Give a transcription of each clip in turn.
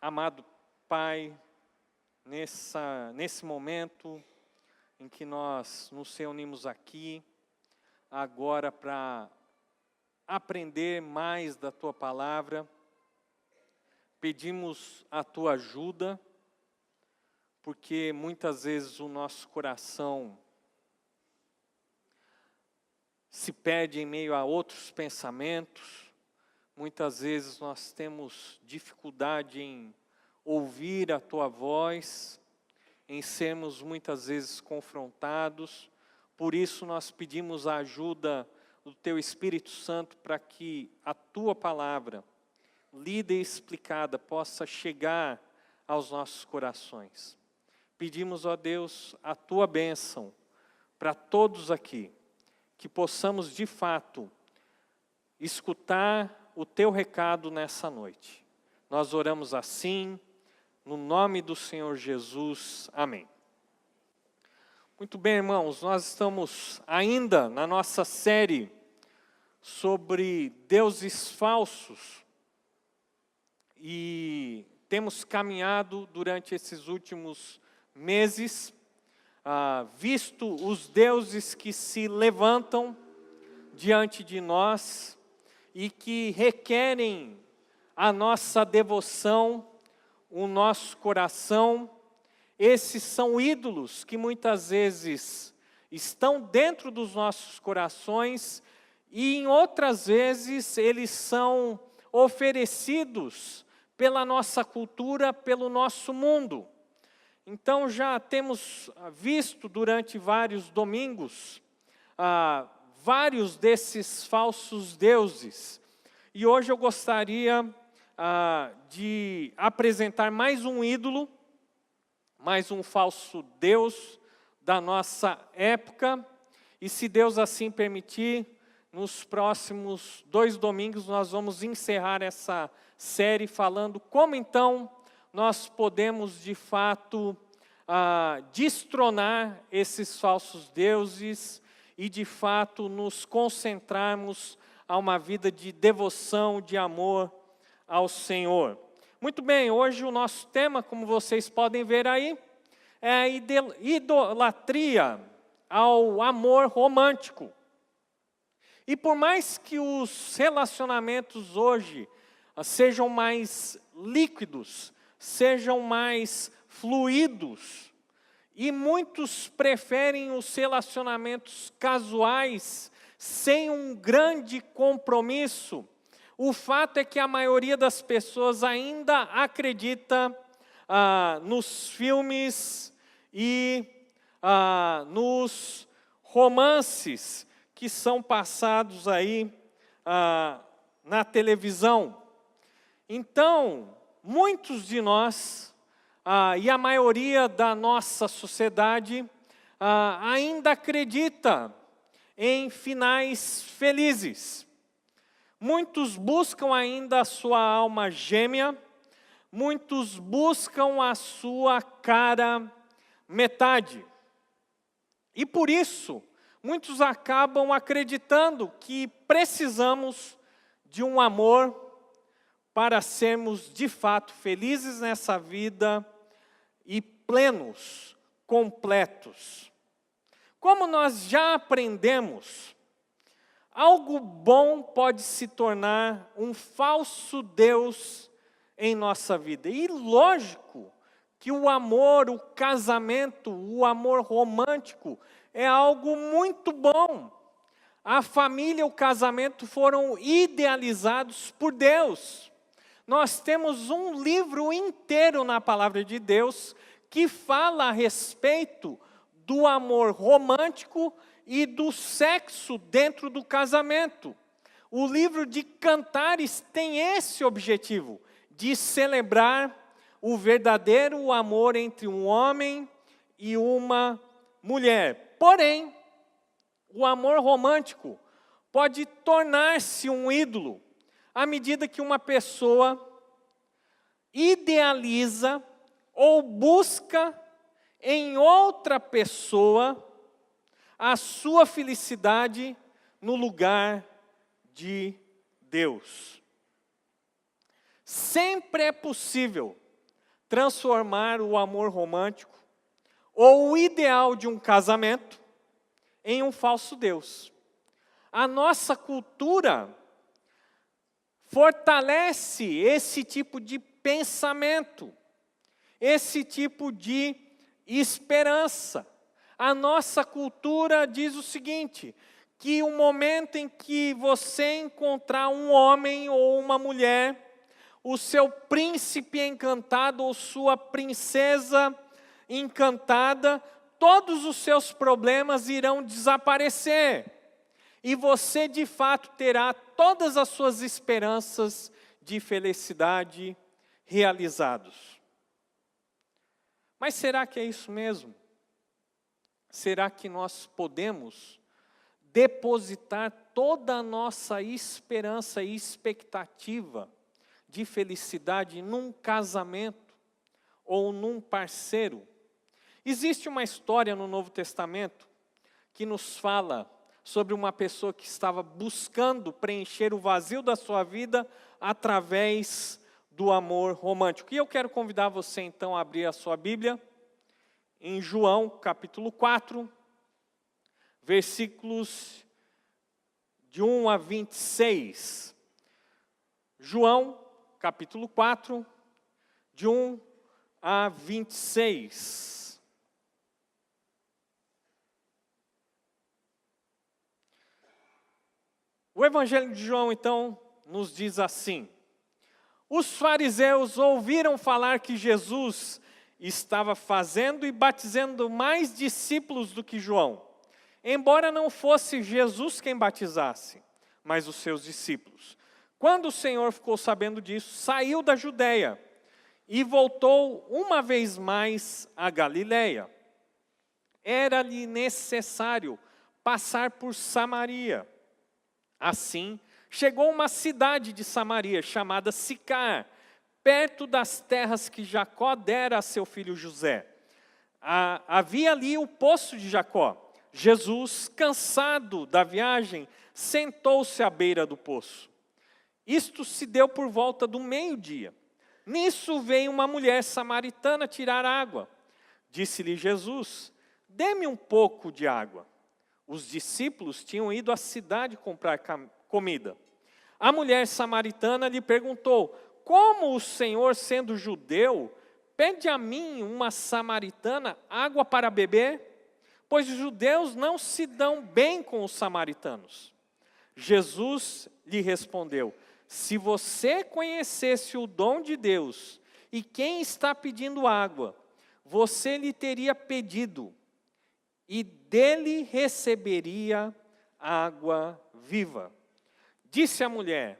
Amado Pai, nesse momento em que nós nos reunimos aqui, agora para aprender mais da Tua Palavra, pedimos a Tua ajuda, porque muitas vezes o nosso coração se perde em meio a outros pensamentos, muitas vezes nós temos dificuldade em ouvir a Tua voz, em sermos muitas vezes confrontados, por isso nós pedimos a ajuda do Teu Espírito Santo para que a Tua Palavra, lida e explicada, possa chegar aos nossos corações. Pedimos, ó Deus, a Tua bênção para todos aqui, que possamos de fato escutar o Teu recado nessa noite. Nós oramos assim, no nome do Senhor Jesus. Amém. Muito bem, irmãos, nós estamos ainda na nossa série sobre deuses falsos e temos caminhado durante esses últimos meses, visto os deuses que se levantam diante de nós e que requerem a nossa devoção, o nosso coração. Esses são ídolos que muitas vezes estão dentro dos nossos corações e em outras vezes eles são oferecidos pela nossa cultura, pelo nosso mundo. Então já temos visto durante vários domingos vários desses falsos deuses. E hoje eu gostaria de apresentar mais um ídolo, mais um falso Deus da nossa época. E se Deus assim permitir, nos próximos 2 domingos nós vamos encerrar essa série falando como então nós podemos de fato destronar esses falsos deuses e de fato nos concentrarmos a uma vida de devoção, de amor ao Senhor. Muito bem, hoje o nosso tema, como vocês podem ver aí, é a idolatria ao amor romântico. E por mais que os relacionamentos hoje sejam mais líquidos, sejam mais fluidos, e muitos preferem os relacionamentos casuais, sem um grande compromisso, o fato é que a maioria das pessoas ainda acredita nos filmes e nos romances que são passados aí na televisão. Então, muitos de nós, e a maioria da nossa sociedade, ainda acredita em finais felizes. Muitos buscam ainda a sua alma gêmea, muitos buscam a sua cara metade. E por isso, muitos acabam acreditando que precisamos de um amor para sermos de fato felizes nessa vida e plenos, completos. Como nós já aprendemos, algo bom pode se tornar um falso Deus em nossa vida. E lógico que o amor, o casamento, o amor romântico é algo muito bom. A família e o casamento foram idealizados por Deus. Nós temos um livro inteiro na palavra de Deus que fala a respeito do amor romântico e do sexo dentro do casamento. O livro de Cantares tem esse objetivo, de celebrar o verdadeiro amor entre um homem e uma mulher. Porém, o amor romântico pode tornar-se um ídolo à medida que uma pessoa idealiza ou busca em outra pessoa a sua felicidade no lugar de Deus. Sempre é possível transformar o amor romântico ou o ideal de um casamento em um falso Deus. A nossa cultura fortalece esse tipo de pensamento, esse tipo de esperança. A nossa cultura diz o seguinte, que o momento em que você encontrar um homem ou uma mulher, o seu príncipe encantado ou sua princesa encantada, todos os seus problemas irão desaparecer. E você, de fato, terá todas as suas esperanças de felicidade realizados. Mas será que é isso mesmo? Será que nós podemos depositar toda a nossa esperança e expectativa de felicidade num casamento ou num parceiro? Existe uma história no Novo Testamento que nos fala sobre uma pessoa que estava buscando preencher o vazio da sua vida através do amor romântico. E eu quero convidar você então a abrir a sua Bíblia em João capítulo 4, versículos de 1 a 26. João capítulo 4, de 1 a 26. O Evangelho de João, então, nos diz assim: os fariseus ouviram falar que Jesus estava fazendo e batizando mais discípulos do que João, embora não fosse Jesus quem batizasse, mas os seus discípulos. Quando o Senhor ficou sabendo disso, saiu da Judeia e voltou uma vez mais a Galiléia. Era-lhe necessário passar por Samaria. Assim, chegou a uma cidade de Samaria, chamada Sicar, perto das terras que Jacó dera a seu filho José. Havia ali o poço de Jacó. Jesus, cansado da viagem, sentou-se à beira do poço. Isto se deu por volta do meio-dia. Nisso veio uma mulher samaritana tirar água. Disse-lhe Jesus: dê-me um pouco de água. Os discípulos tinham ido à cidade comprar comida. A mulher samaritana lhe perguntou: como o Senhor, sendo judeu, pede a mim, uma samaritana, água para beber? Pois os judeus não se dão bem com os samaritanos. Jesus lhe respondeu: se você conhecesse o dom de Deus e quem está pedindo água, você lhe teria pedido e dele receberia água viva. Disse a mulher: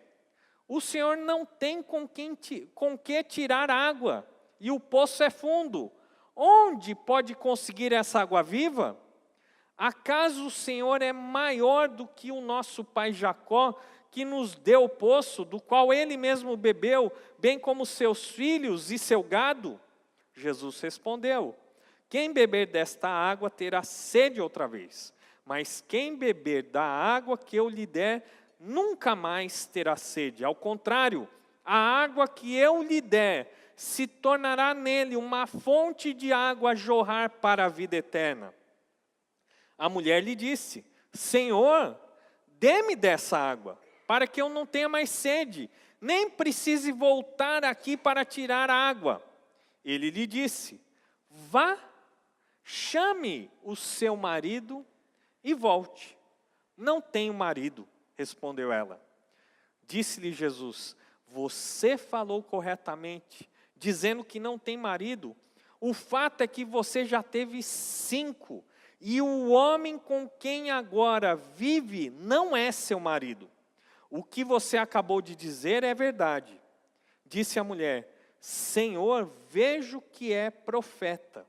o Senhor não tem com que tirar água, e o poço é fundo. Onde pode conseguir essa água viva? Acaso o Senhor é maior do que o nosso pai Jacó, que nos deu o poço, do qual ele mesmo bebeu, bem como seus filhos e seu gado? Jesus respondeu: quem beber desta água terá sede outra vez, mas quem beber da água que eu lhe der, nunca mais terá sede. Ao contrário, a água que eu lhe der se tornará nele uma fonte de água a jorrar para a vida eterna. A mulher lhe disse: Senhor, dê-me dessa água, para que eu não tenha mais sede, nem precise voltar aqui para tirar água. Ele lhe disse: vá, chame o seu marido e volte. Não tenho marido, respondeu ela. Disse-lhe Jesus: você falou corretamente, dizendo que não tem marido. O fato é que você já teve 5, e o homem com quem agora vive não é seu marido. O que você acabou de dizer é verdade. Disse a mulher: Senhor, vejo que é profeta.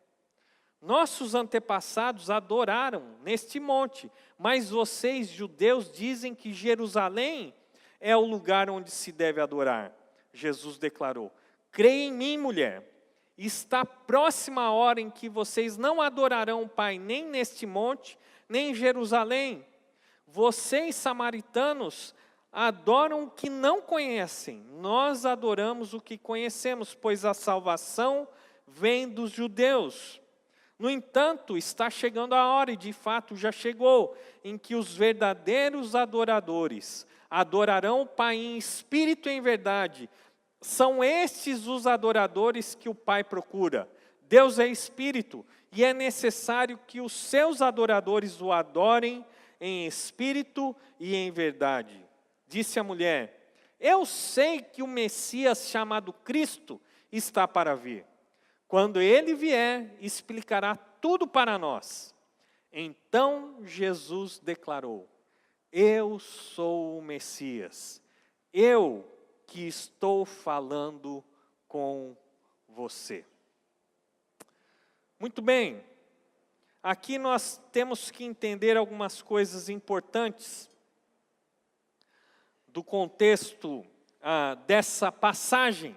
Nossos antepassados adoraram neste monte, mas vocês, judeus, dizem que Jerusalém é o lugar onde se deve adorar. Jesus declarou: creia em mim, mulher, está próxima a hora em que vocês não adorarão o Pai nem neste monte, nem em Jerusalém. Vocês, samaritanos, adoram o que não conhecem. Nós adoramos o que conhecemos, pois a salvação vem dos judeus. No entanto, está chegando a hora, e de fato já chegou, em que os verdadeiros adoradores adorarão o Pai em espírito e em verdade. São estes os adoradores que o Pai procura. Deus é espírito, e é necessário que os seus adoradores o adorem em espírito e em verdade. Disse a mulher: eu sei que o Messias chamado Cristo está para vir. Quando ele vier, explicará tudo para nós. Então Jesus declarou: eu sou o Messias, eu que estou falando com você. Muito bem, aqui nós temos que entender algumas coisas importantes do contexto dessa passagem.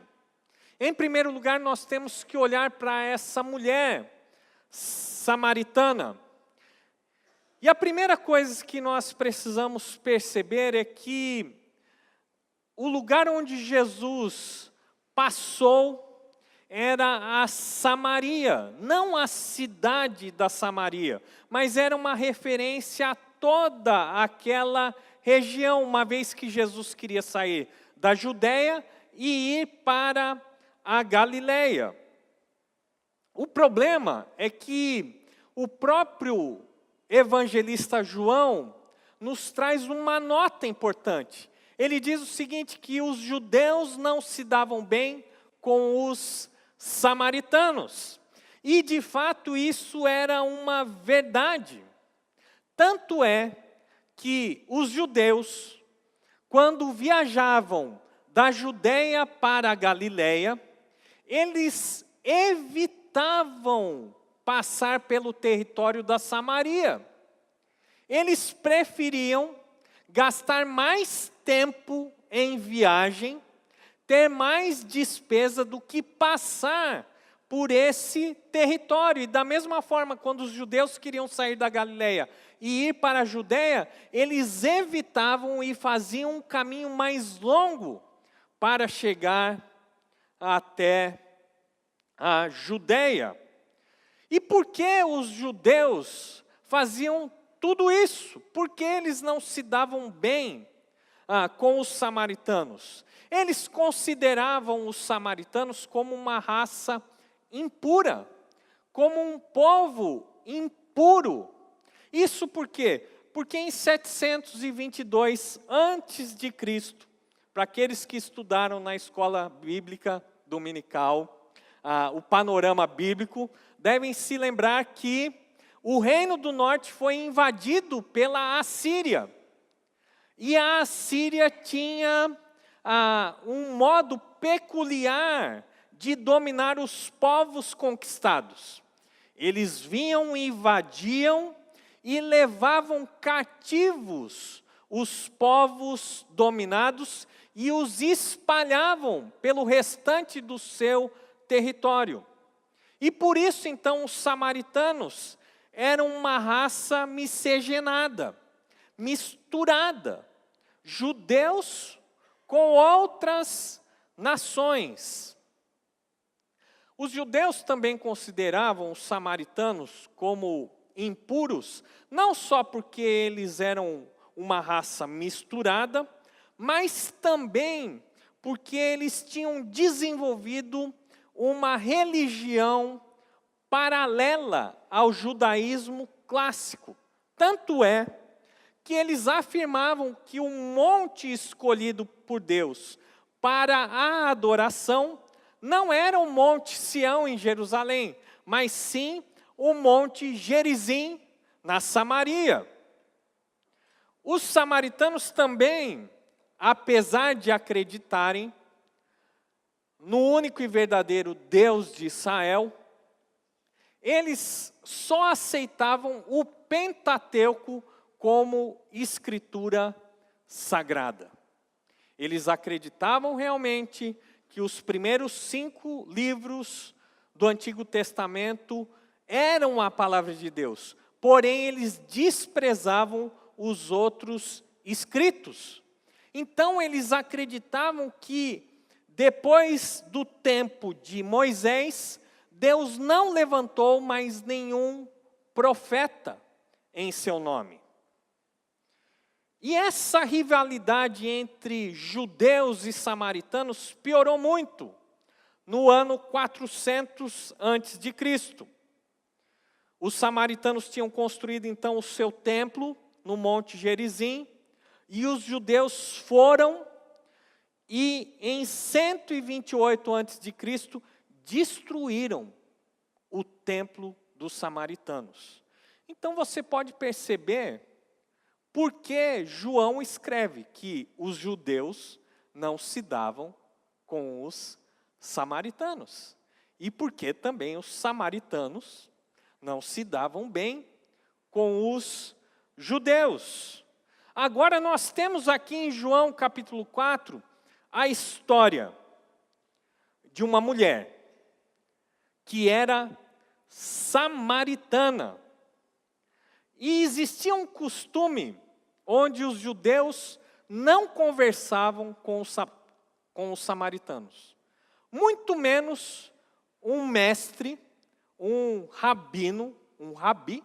Em primeiro lugar, nós temos que olhar para essa mulher samaritana. E a primeira coisa que nós precisamos perceber é que o lugar onde Jesus passou era a Samaria, não a cidade da Samaria, mas era uma referência a toda aquela região, uma vez que Jesus queria sair da Judeia e ir para a Galileia. O problema é que o próprio evangelista João nos traz uma nota importante. Ele diz o seguinte, que os judeus não se davam bem com os samaritanos. E de fato isso era uma verdade. Tanto é que os judeus, quando viajavam da Judeia para a Galileia, eles evitavam passar pelo território da Samaria. Eles preferiam gastar mais tempo em viagem, ter mais despesa do que passar por esse território. E da mesma forma, quando os judeus queriam sair da Galileia e ir para a Judeia, eles evitavam e faziam um caminho mais longo para chegar até a Judeia. E por que os judeus faziam tudo isso? Porque eles não se davam bem com os samaritanos. Eles consideravam os samaritanos como uma raça impura, como um povo impuro. Isso por quê? Porque em 722 a.C., para aqueles que estudaram na escola bíblica dominical, o panorama bíblico, devem se lembrar que o reino do norte foi invadido pela Assíria. E a Assíria tinha um modo peculiar de dominar os povos conquistados. Eles vinham, invadiam e levavam cativos os povos dominados e os espalhavam pelo restante do seu território. E por isso, então, os samaritanos eram uma raça miscigenada, misturada, judeus com outras nações. Os judeus também consideravam os samaritanos como impuros, não só porque eles eram uma raça misturada, mas também porque eles tinham desenvolvido uma religião paralela ao judaísmo clássico. Tanto é que eles afirmavam que o monte escolhido por Deus para a adoração não era o Monte Sião em Jerusalém, mas sim o Monte Gerizim na Samaria. Os samaritanos também, apesar de acreditarem no único e verdadeiro Deus de Israel, eles só aceitavam o Pentateuco como escritura sagrada. Eles acreditavam realmente que os primeiros 5 livros do Antigo Testamento eram a palavra de Deus, porém eles desprezavam os outros escritos. Então eles acreditavam que depois do tempo de Moisés, Deus não levantou mais nenhum profeta em seu nome. E essa rivalidade entre judeus e samaritanos piorou muito no ano 400 antes de Cristo. Os samaritanos tinham construído então o seu templo no Monte Gerizim, e os judeus foram e em 128 antes de Cristo destruíram o templo dos samaritanos. Então você pode perceber por que João escreve que os judeus não se davam com os samaritanos. E por que também os samaritanos não se davam bem com os judeus. Agora nós temos aqui em João capítulo 4, a história de uma mulher que era samaritana. E existia um costume onde os judeus não conversavam com os samaritanos. Muito menos um mestre, um rabino, um rabi,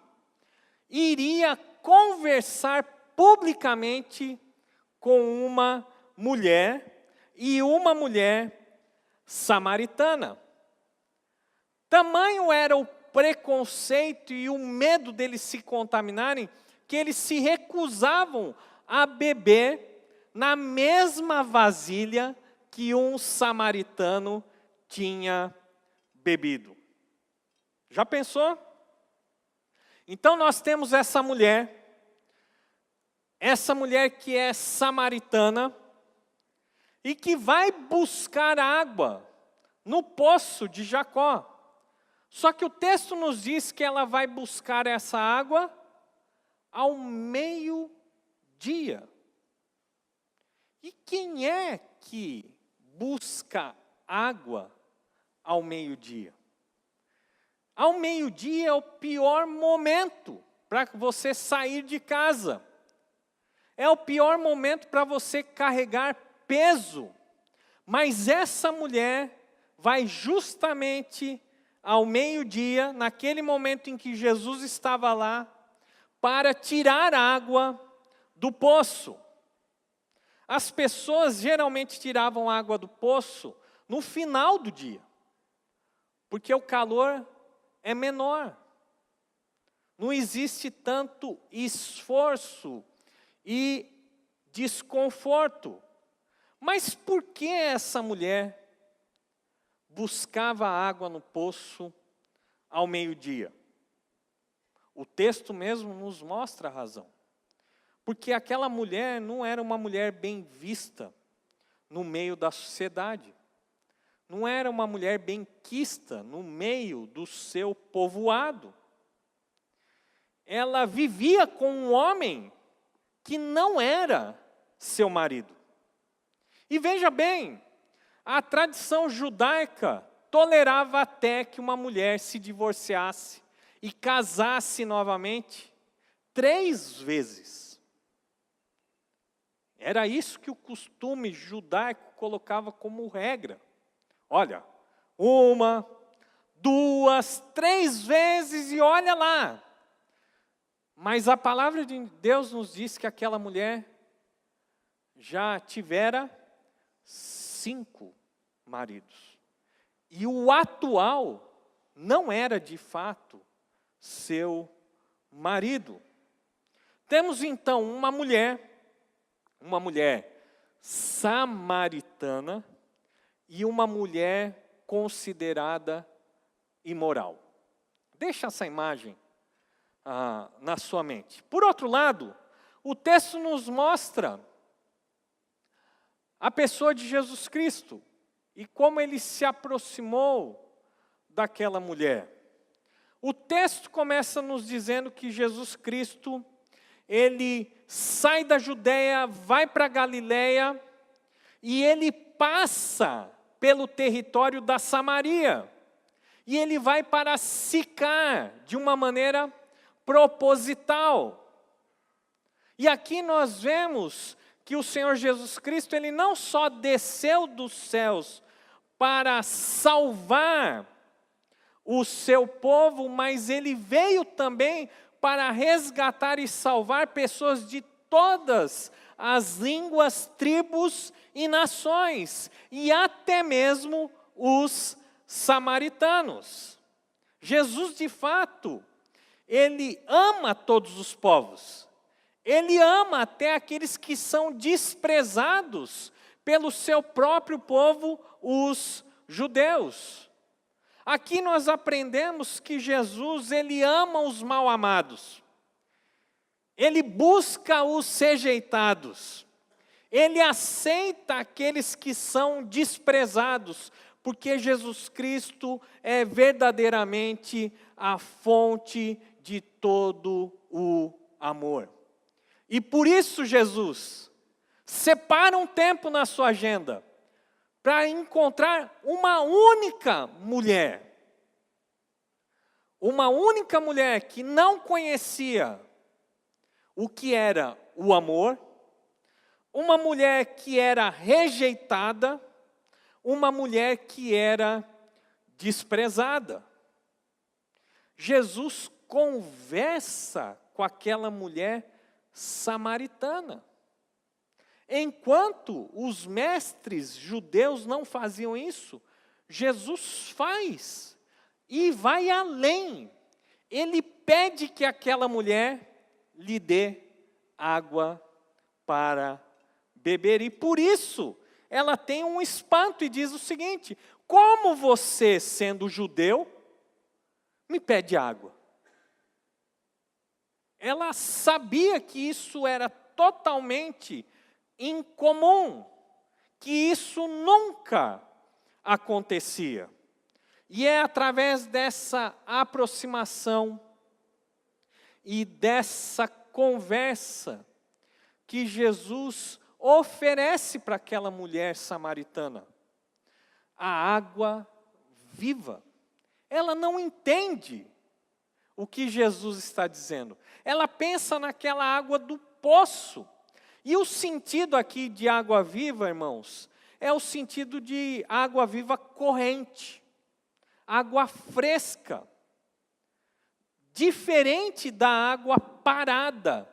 iria conversar publicamente com uma mulher, e uma mulher samaritana. Tamanho era o preconceito e o medo deles se contaminarem, que eles se recusavam a beber na mesma vasilha que um samaritano tinha bebido. Já pensou? Então nós temos essa mulher que é samaritana e que vai buscar água no poço de Jacó. Só que o texto nos diz que ela vai buscar essa água ao meio-dia. E quem é que busca água ao meio-dia? Ao meio-dia é o pior momento para você sair de casa. É o pior momento para você carregar peso. Mas essa mulher vai justamente ao meio-dia, naquele momento em que Jesus estava lá, para tirar água do poço. As pessoas geralmente tiravam água do poço no final do dia, porque o calor é menor. Não existe tanto esforço e desconforto. Mas por que essa mulher buscava água no poço ao meio-dia? O texto mesmo nos mostra a razão. Porque aquela mulher não era uma mulher bem vista no meio da sociedade. Não era uma mulher bem quista no meio do seu povoado. Ela vivia com um homem que não era seu marido. E veja bem, a tradição judaica tolerava até que uma mulher se divorciasse e casasse novamente 3 vezes. Era isso que o costume judaico colocava como regra. Olha, 1, 2, 3 vezes e olha lá. Mas a palavra de Deus nos diz que aquela mulher já tivera 5 maridos. E o atual não era de fato seu marido. Temos então uma mulher samaritana e uma mulher considerada imoral. Deixa essa imagem na sua mente. Por outro lado, o texto nos mostra a pessoa de Jesus Cristo e como ele se aproximou daquela mulher. O texto começa nos dizendo que Jesus Cristo, ele sai da Judeia, vai para a Galileia e ele passa pelo território da Samaria. E ele vai para Sicar de uma maneira proposital. E aqui nós vemos que o Senhor Jesus Cristo, Ele não só desceu dos céus para salvar o seu povo, mas Ele veio também para resgatar e salvar pessoas de todas as línguas, tribos e nações, e até mesmo os samaritanos. Jesus, de fato, Ele ama todos os povos. Ele ama até aqueles que são desprezados pelo seu próprio povo, os judeus. Aqui nós aprendemos que Jesus, Ele ama os mal-amados. Ele busca os rejeitados. Ele aceita aqueles que são desprezados, porque Jesus Cristo é verdadeiramente a fonte de todo o amor. E por isso Jesus separa um tempo na sua agenda para encontrar uma única mulher. Uma única mulher que não conhecia o que era o amor, uma mulher que era rejeitada, uma mulher que era desprezada. Jesus conversa com aquela mulher samaritana. Enquanto os mestres judeus não faziam isso, Jesus faz e vai além. Ele pede que aquela mulher lhe dê água para beber. E por isso, ela tem um espanto e diz o seguinte: como você, sendo judeu, me pede água? Ela sabia que isso era totalmente incomum, que isso nunca acontecia. E é através dessa aproximação e dessa conversa que Jesus oferece para aquela mulher samaritana a água viva. Ela não entende o que Jesus está dizendo. Ela pensa naquela água do poço. E o sentido aqui de água viva, irmãos, é o sentido de água viva corrente, água fresca, diferente da água parada,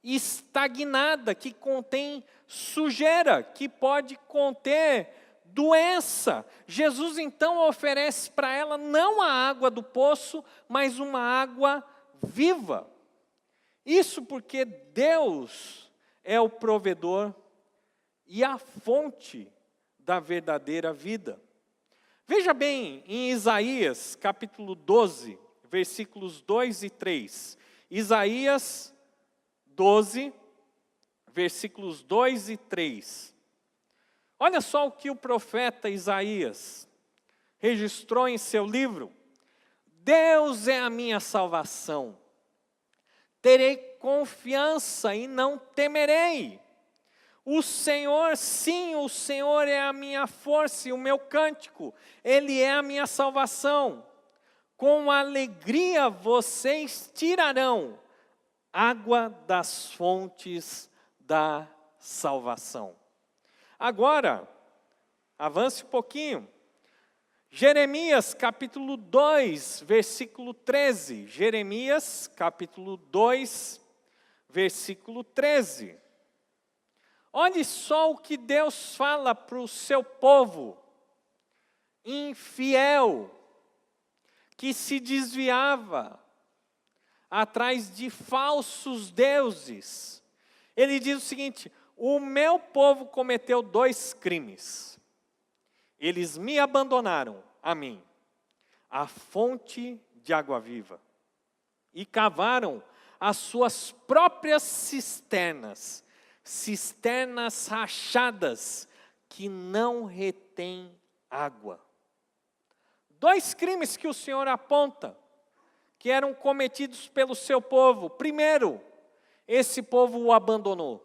estagnada, que contém sujeira, que pode conter doença. Jesus então oferece para ela não a água do poço, mas uma água viva. Isso porque Deus é o provedor e a fonte da verdadeira vida. Veja bem, em Isaías capítulo 12, versículos 2 e 3. Isaías 12, versículos 2 e 3. Olha só o que o profeta Isaías registrou em seu livro. Deus é a minha salvação. Terei confiança e não temerei. O Senhor, sim, o Senhor é a minha força e o meu cântico. Ele é a minha salvação. Com alegria vocês tirarão água das fontes da salvação. Agora, avance um pouquinho. Jeremias capítulo 2, versículo 13. Jeremias capítulo 2, versículo 13. Olhe só o que Deus fala para o seu povo infiel, que se desviava atrás de falsos deuses. Ele diz o seguinte: o meu povo cometeu 2 crimes. Eles me abandonaram, a mim, a fonte de água viva, e cavaram as suas próprias cisternas, cisternas rachadas, que não retêm água. 2 crimes que o Senhor aponta, que eram cometidos pelo seu povo. Primeiro, esse povo o abandonou.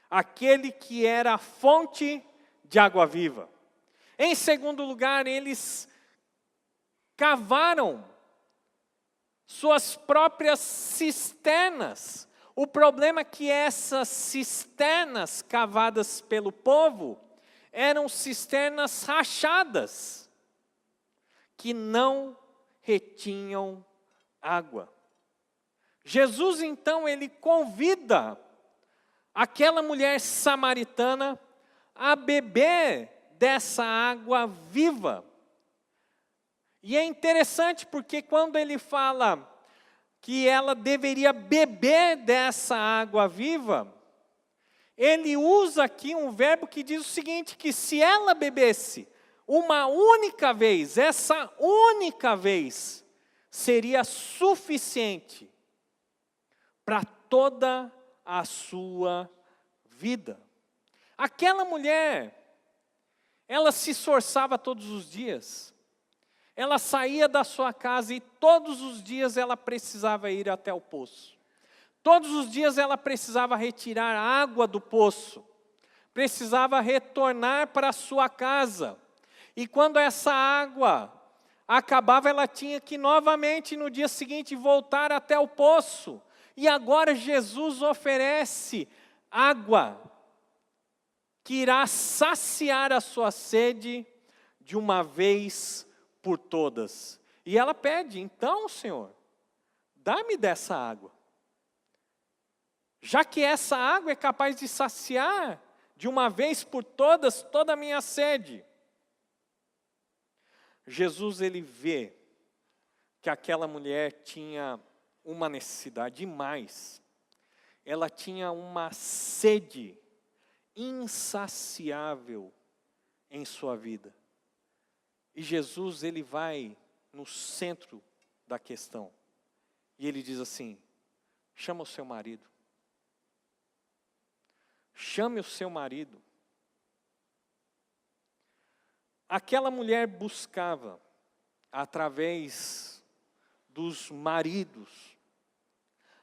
Aquele que era a fonte de água viva. Em segundo lugar, eles cavaram suas próprias cisternas. O problema é que essas cisternas cavadas pelo povo eram cisternas rachadas, que não retinham água. Jesus, então, ele convida aquela mulher samaritana a beber dessa água viva. E é interessante porque quando ele fala que ela deveria beber dessa água viva, ele usa aqui um verbo que diz o seguinte, que se ela bebesse uma única vez, essa única vez seria suficiente para toda a sua vida. Aquela mulher, ela se esforçava todos os dias. Ela saía da sua casa e todos os dias ela precisava ir até o poço. Todos os dias ela precisava retirar água do poço. Precisava retornar para a sua casa. E quando essa água acabava, ela tinha que novamente no dia seguinte voltar até o poço. E agora Jesus oferece água que irá saciar a sua sede de uma vez por todas. E ela pede, então, Senhor, dá-me dessa água. Já que essa água é capaz de saciar de uma vez por todas toda a minha sede. Jesus, ele vê que aquela mulher tinha uma necessidade, e mais, ela tinha uma sede insaciável em sua vida. E Jesus, ele vai no centro da questão. E ele diz assim, chama o seu marido. Chame o seu marido. Aquela mulher buscava, através dos maridos,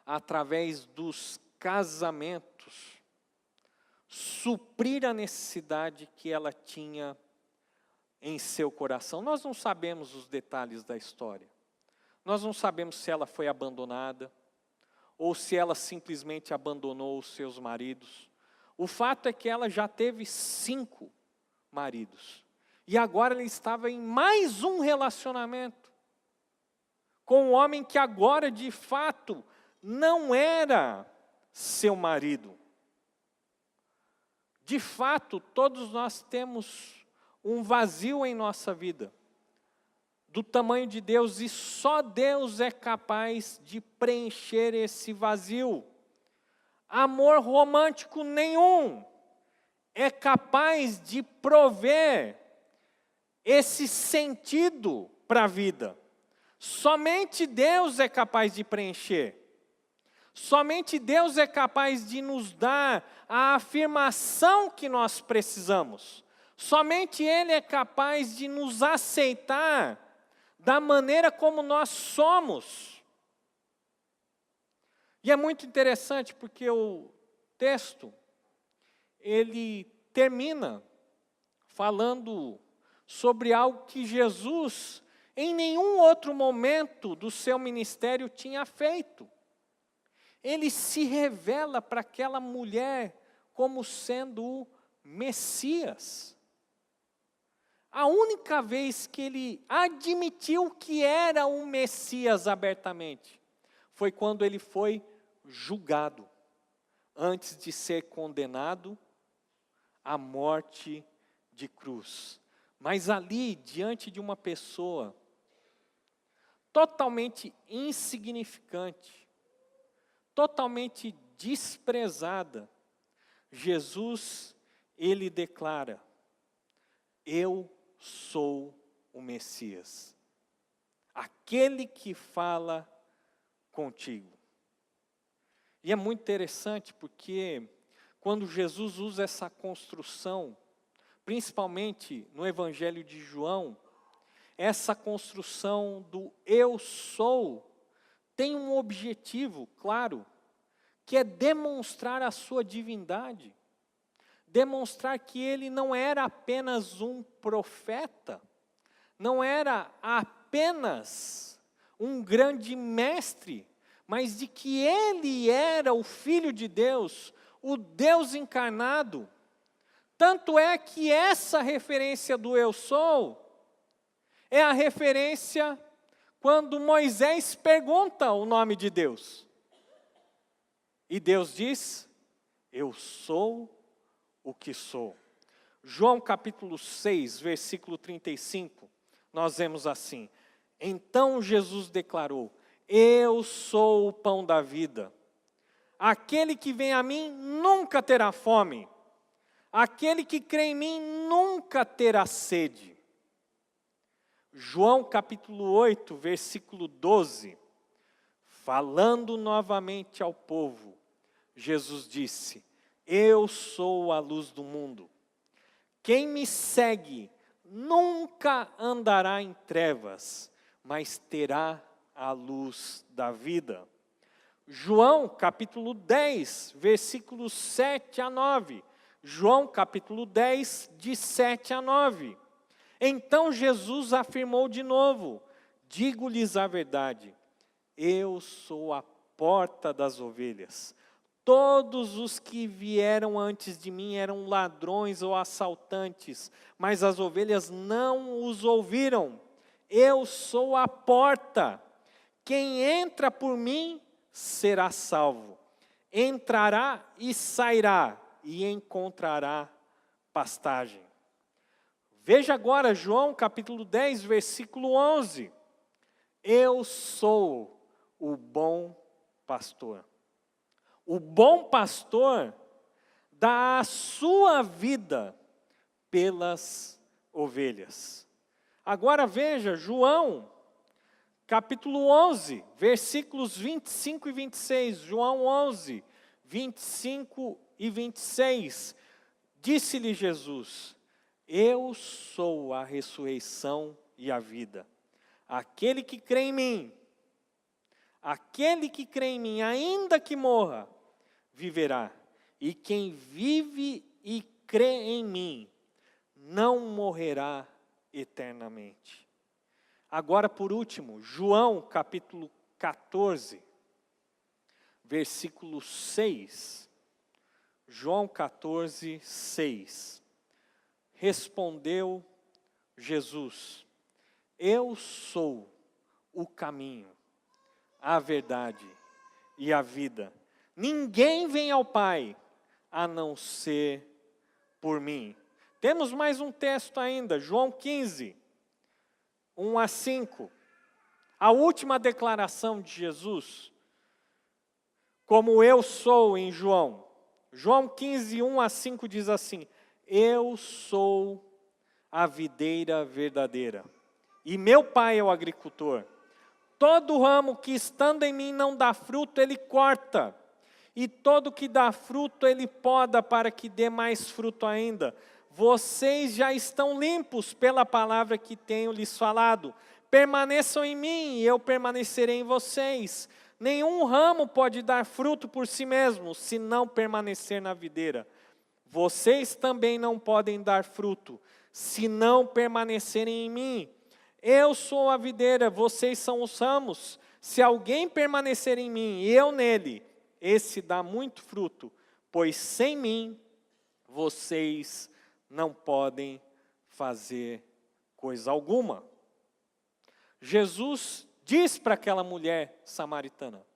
através dos casamentos, suprir a necessidade que ela tinha em seu coração. Nós não sabemos os detalhes da história. Nós não sabemos se ela foi abandonada, ou se ela simplesmente abandonou os seus maridos. O fato é que ela já teve 5 maridos. E agora ela estava em mais um relacionamento com um homem que agora, de fato, não era seu marido. De fato, todos nós temos um vazio em nossa vida, do tamanho de Deus, e só Deus é capaz de preencher esse vazio. Amor romântico nenhum é capaz de prover esse sentido para a vida. Somente Deus é capaz de preencher. Somente Deus é capaz de nos dar a afirmação que nós precisamos. Somente Ele é capaz de nos aceitar da maneira como nós somos. E é muito interessante porque o texto, ele termina falando sobre algo que Jesus, em nenhum outro momento do seu ministério, tinha feito. Ele se revela para aquela mulher como sendo o Messias. A única vez que ele admitiu que era o Messias abertamente, foi quando ele foi julgado, antes de ser condenado à morte de cruz. Mas ali, diante de uma pessoa totalmente insignificante, totalmente desprezada, Jesus, ele declara, eu sou o Messias, aquele que fala contigo. E é muito interessante porque quando Jesus usa essa construção, principalmente no Evangelho de João, essa construção do eu sou tem um objetivo claro, que é demonstrar a sua divindade. Demonstrar que ele não era apenas um profeta, não era apenas um grande mestre, mas de que ele era o Filho de Deus, o Deus encarnado. Tanto é que essa referência do eu sou é a referência quando Moisés pergunta o nome de Deus. E Deus diz: eu sou o que sou. João capítulo 6, versículo 35, nós vemos assim: então Jesus declarou: eu sou o pão da vida. Aquele que vem a mim nunca terá fome. Aquele que crê em mim nunca terá sede. João capítulo 8, versículo 12. Falando novamente ao povo, Jesus disse: eu sou a luz do mundo. Quem me segue nunca andará em trevas, mas terá a luz da vida. João capítulo 10, versículos 7 a 9. João capítulo 10, de 7 a 9. Então Jesus afirmou de novo: digo-lhes a verdade, eu sou a porta das ovelhas. Todos os que vieram antes de mim eram ladrões ou assaltantes, mas as ovelhas não os ouviram. Eu sou a porta. Quem entra por mim será salvo. Entrará e sairá e encontrará pastagem. Veja agora João capítulo 10, versículo 11. Eu sou o bom pastor. O bom pastor dá a sua vida pelas ovelhas. Agora veja João capítulo 11, versículos 25 e 26. João 11, 25 e 26. Disse-lhe Jesus: eu sou a ressurreição e a vida. Aquele que crê em mim, ainda que morra, viverá. E quem vive e crê em mim, não morrerá eternamente. Agora, por último, João capítulo 14, versículo 6. João 14, 6. Respondeu Jesus: eu sou o caminho, a verdade e a vida. Ninguém vem ao Pai a não ser por mim. Temos mais um texto ainda, João 15, 1 a 5. A última declaração de Jesus, como eu sou em João. João 15, 1 a 5 diz assim: eu sou a videira verdadeira, e meu Pai é o agricultor. Todo ramo que estando em mim não dá fruto, ele corta. E todo que dá fruto, ele poda para que dê mais fruto ainda. Vocês já estão limpos pela palavra que tenho lhes falado. Permaneçam em mim e eu permanecerei em vocês. Nenhum ramo pode dar fruto por si mesmo, se não permanecer na videira. Vocês também não podem dar fruto, se não permanecerem em mim. Eu sou a videira, vocês são os ramos. Se alguém permanecer em mim e eu nele, esse dá muito fruto, pois sem mim vocês não podem fazer coisa alguma. Jesus diz para aquela mulher samaritana: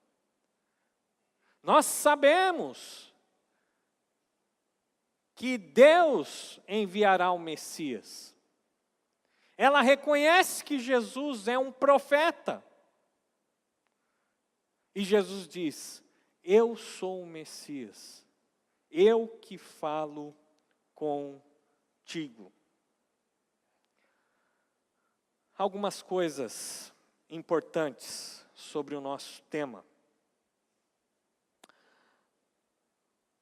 nós sabemos que Deus enviará o Messias. Ela reconhece que Jesus é um profeta. E Jesus diz: eu sou o Messias, eu que falo contigo. Algumas coisas importantes sobre o nosso tema.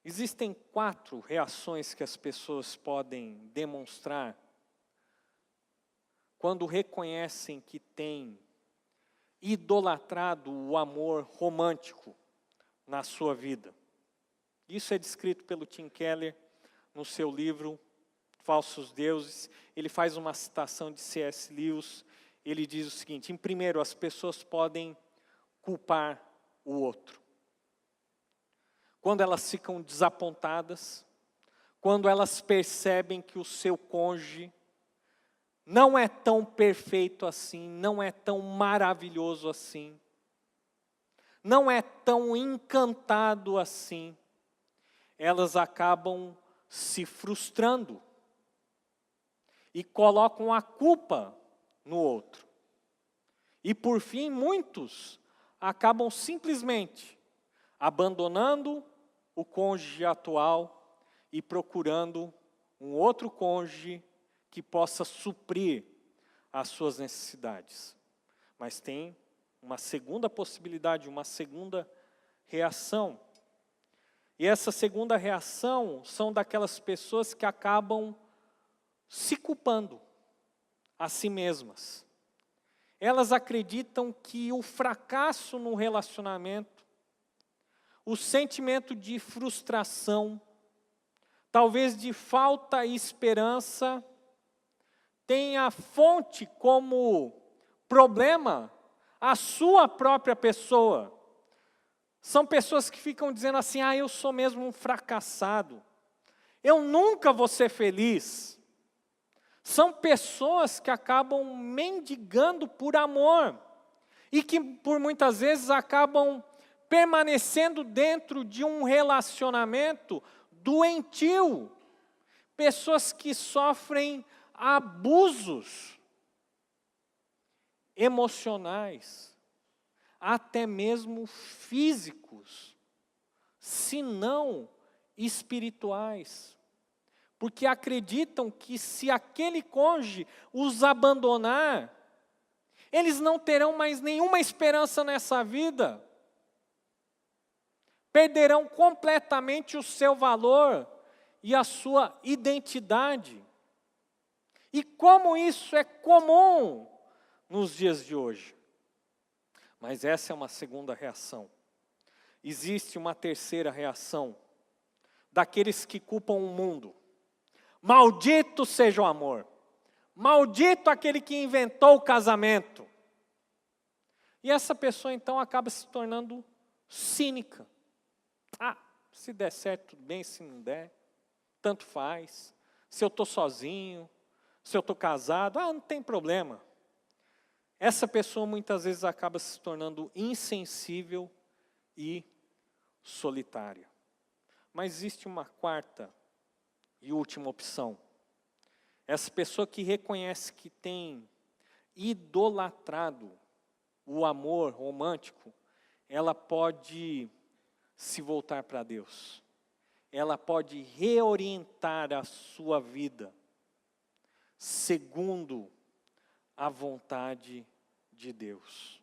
Existem 4 reações que as pessoas podem demonstrar quando reconhecem que têm idolatrado o amor romântico na sua vida. Isso é descrito pelo Tim Keller no seu livro Falsos Deuses. Ele faz uma citação de C.S. Lewis. Ele diz o seguinte: em primeiro, as pessoas podem culpar o outro. Quando elas ficam desapontadas, quando elas percebem que o seu cônjuge não é tão perfeito assim, não é tão maravilhoso assim, não é tão encantado assim, elas acabam se frustrando e colocam a culpa no outro. E por fim, muitos acabam simplesmente abandonando o cônjuge atual e procurando um outro cônjuge que possa suprir as suas necessidades. Mas tem uma segunda possibilidade, uma segunda reação. E essa segunda reação são daquelas pessoas que acabam se culpando a si mesmas. Elas acreditam que o fracasso no relacionamento, o sentimento de frustração, talvez de falta de esperança, tem a fonte como problema a sua própria pessoa. São pessoas que ficam dizendo assim, eu sou mesmo um fracassado, eu nunca vou ser feliz. São pessoas que acabam mendigando por amor e que por muitas vezes acabam permanecendo dentro de um relacionamento doentio. Pessoas que sofrem abusos emocionais, até mesmo físicos, se não espirituais. Porque acreditam que se aquele cônjuge os abandonar, eles não terão mais nenhuma esperança nessa vida. Perderão completamente o seu valor e a sua identidade. E como isso é comum nos dias de hoje. Mas essa é uma segunda reação. Existe uma terceira reação, daqueles que culpam o mundo. Maldito seja o amor. Maldito aquele que inventou o casamento. E essa pessoa então acaba se tornando cínica. Se der certo, tudo bem, se não der, tanto faz. Se eu estou sozinho, se eu estou casado, não tem problema. Essa pessoa muitas vezes acaba se tornando insensível e solitária. Mas existe uma quarta e última opção. Essa pessoa que reconhece que tem idolatrado o amor romântico, ela pode se voltar para Deus. Ela pode reorientar a sua vida segundo a vontade de Deus.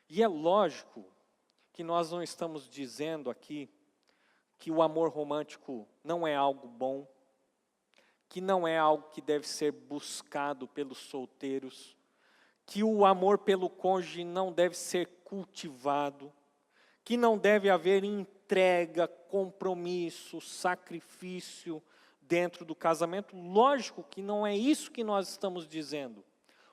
E é lógico que nós não estamos dizendo aqui que o amor romântico não é algo bom, que não é algo que deve ser buscado pelos solteiros, que o amor pelo cônjuge não deve ser cultivado, que não deve haver entrega, compromisso, sacrifício dentro do casamento. Lógico que não é isso que nós estamos dizendo.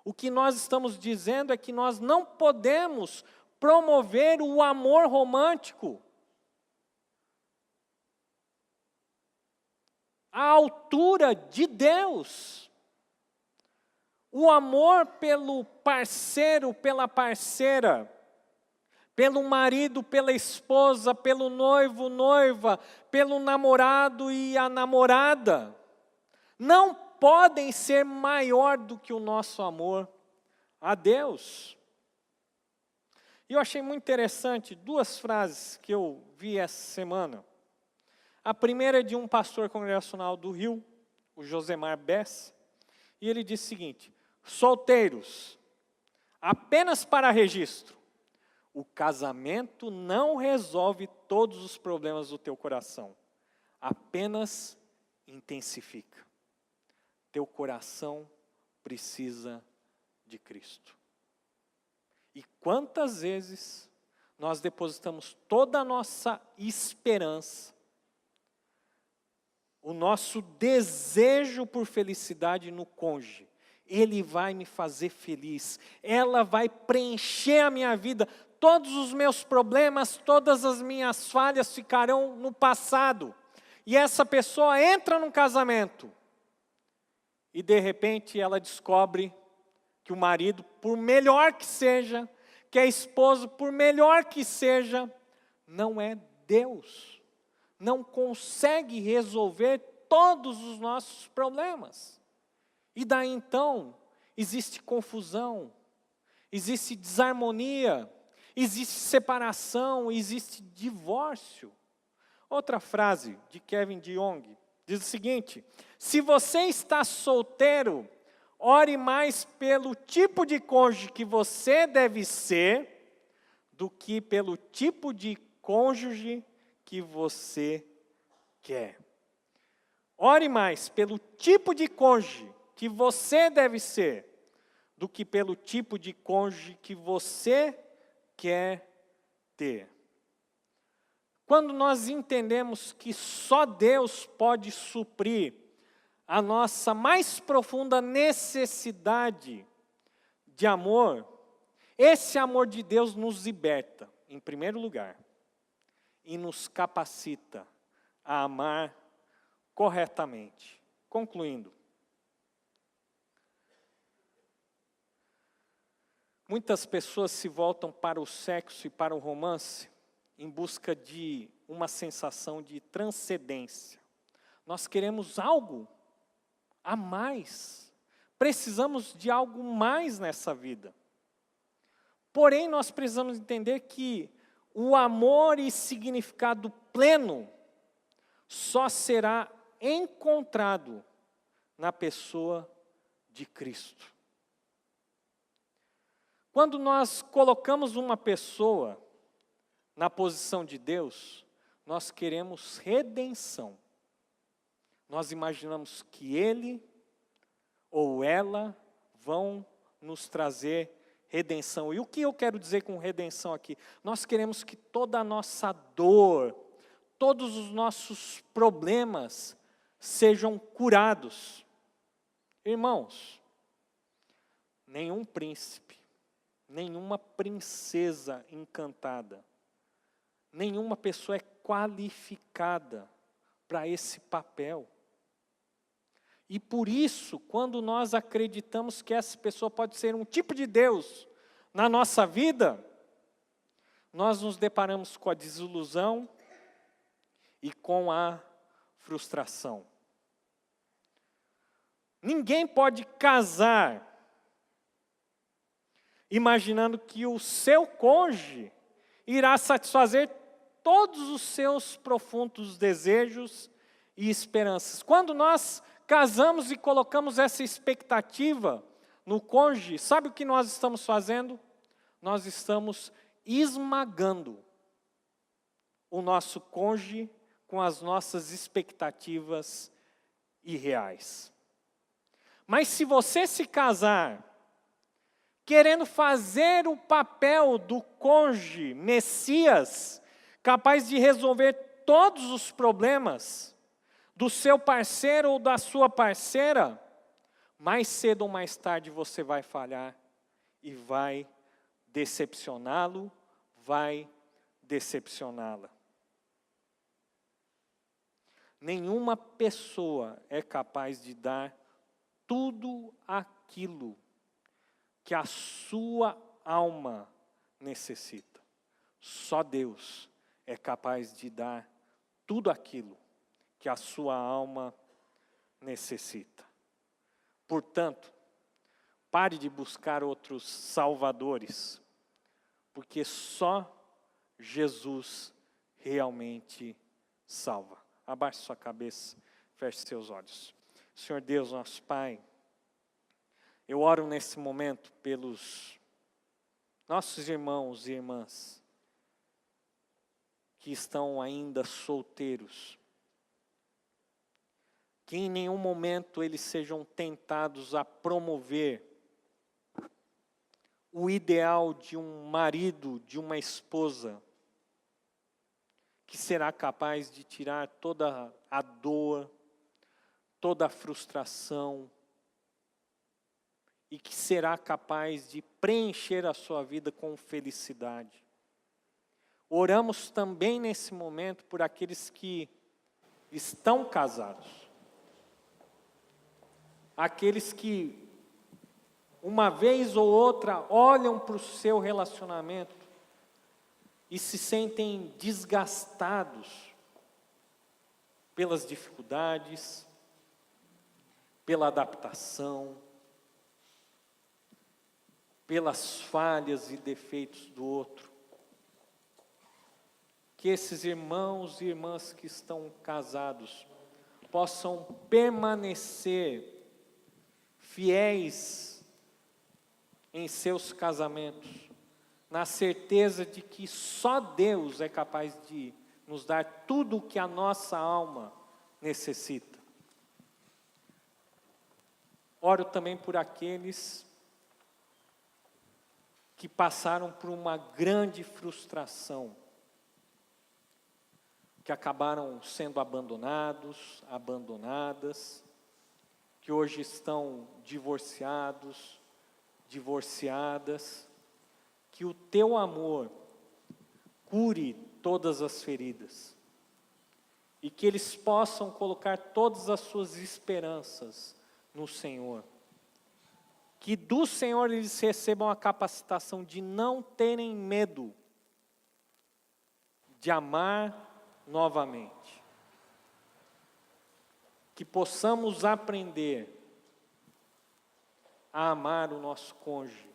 O que nós estamos dizendo é que nós não podemos promover o amor romântico à altura de Deus. O amor pelo parceiro, pela parceira, pelo marido, pela esposa, pelo noivo, noiva, pelo namorado e a namorada, não podem ser maior do que o nosso amor a Deus. E eu achei muito interessante duas frases que eu vi essa semana. A primeira é de um pastor congregacional do Rio, o Josemar Bess, e ele disse o seguinte: solteiros, apenas para registro, o casamento não resolve todos os problemas do teu coração, apenas intensifica. Teu coração precisa de Cristo. E quantas vezes nós depositamos toda a nossa esperança, o nosso desejo por felicidade no cônjuge, Ele vai me fazer feliz, ela vai preencher a minha vida, todos os meus problemas, todas as minhas falhas ficarão no passado. E essa pessoa entra num casamento, e de repente ela descobre que o marido, por melhor que seja, que a esposa, por melhor que seja, não é Deus, não consegue resolver todos os nossos problemas. E daí então, existe confusão, existe desarmonia, existe separação, existe divórcio. Outra frase de Kevin DeYoung diz o seguinte: se você está solteiro, ore mais pelo tipo de cônjuge que você deve ser, do que pelo tipo de cônjuge que você quer. Ore mais pelo tipo de cônjuge que você deve ser, do que pelo tipo de cônjuge que você quer ter. Quando nós entendemos que só Deus pode suprir a nossa mais profunda necessidade de amor, esse amor de Deus nos liberta, em primeiro lugar, e nos capacita a amar corretamente. Concluindo, muitas pessoas se voltam para o sexo e para o romance em busca de uma sensação de transcendência. Nós queremos algo a mais. Precisamos de algo mais nessa vida. Porém, nós precisamos entender que o amor e significado pleno só será encontrado na pessoa de Cristo. Quando nós colocamos uma pessoa na posição de Deus, nós queremos redenção. Nós imaginamos que ele ou ela vão nos trazer redenção. E o que eu quero dizer com redenção aqui? Nós queremos que toda a nossa dor, todos os nossos problemas sejam curados. Irmãos, nenhum príncipe, nenhuma princesa encantada, nenhuma pessoa é qualificada para esse papel. E por isso, quando nós acreditamos que essa pessoa pode ser um tipo de Deus na nossa vida, nós nos deparamos com a desilusão e com a frustração. Ninguém pode casar imaginando que o seu cônjuge irá satisfazer todos os seus profundos desejos e esperanças. Quando nós casamos e colocamos essa expectativa no cônjuge, sabe o que nós estamos fazendo? Nós estamos esmagando o nosso cônjuge com as nossas expectativas irreais. Mas se você se casar querendo fazer o papel do cônjuge Messias, capaz de resolver todos os problemas do seu parceiro ou da sua parceira, mais cedo ou mais tarde você vai falhar e vai decepcioná-lo, vai decepcioná-la. Nenhuma pessoa é capaz de dar tudo aquilo que a sua alma necessita. Só Deus é capaz de dar tudo aquilo que a sua alma necessita. Portanto, pare de buscar outros salvadores, porque só Jesus realmente salva. Abaixe sua cabeça, feche seus olhos. Senhor Deus, nosso Pai, eu oro nesse momento pelos nossos irmãos e irmãs que estão ainda solteiros, que em nenhum momento eles sejam tentados a promover o ideal de um marido, de uma esposa, que será capaz de tirar toda a dor, toda a frustração, e que será capaz de preencher a sua vida com felicidade. Oramos também nesse momento por aqueles que estão casados, aqueles que uma vez ou outra olham para o seu relacionamento e se sentem desgastados pelas dificuldades, pela adaptação, pelas falhas e defeitos do outro. Que esses irmãos e irmãs que estão casados possam permanecer fiéis em seus casamentos, na certeza de que só Deus é capaz de nos dar tudo o que a nossa alma necessita. Oro também por aqueles que passaram por uma grande frustração, que acabaram sendo abandonados, abandonadas, que hoje estão divorciados, divorciadas, que o teu amor cure todas as feridas e que eles possam colocar todas as suas esperanças no Senhor. Que do Senhor eles recebam a capacitação de não terem medo de amar novamente. Que possamos aprender a amar o nosso cônjuge,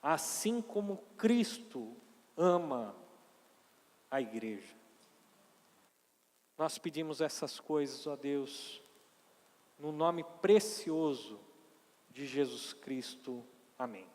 assim como Cristo ama a igreja. Nós pedimos essas coisas, ó Deus, no nome precioso de Jesus Cristo. Amém.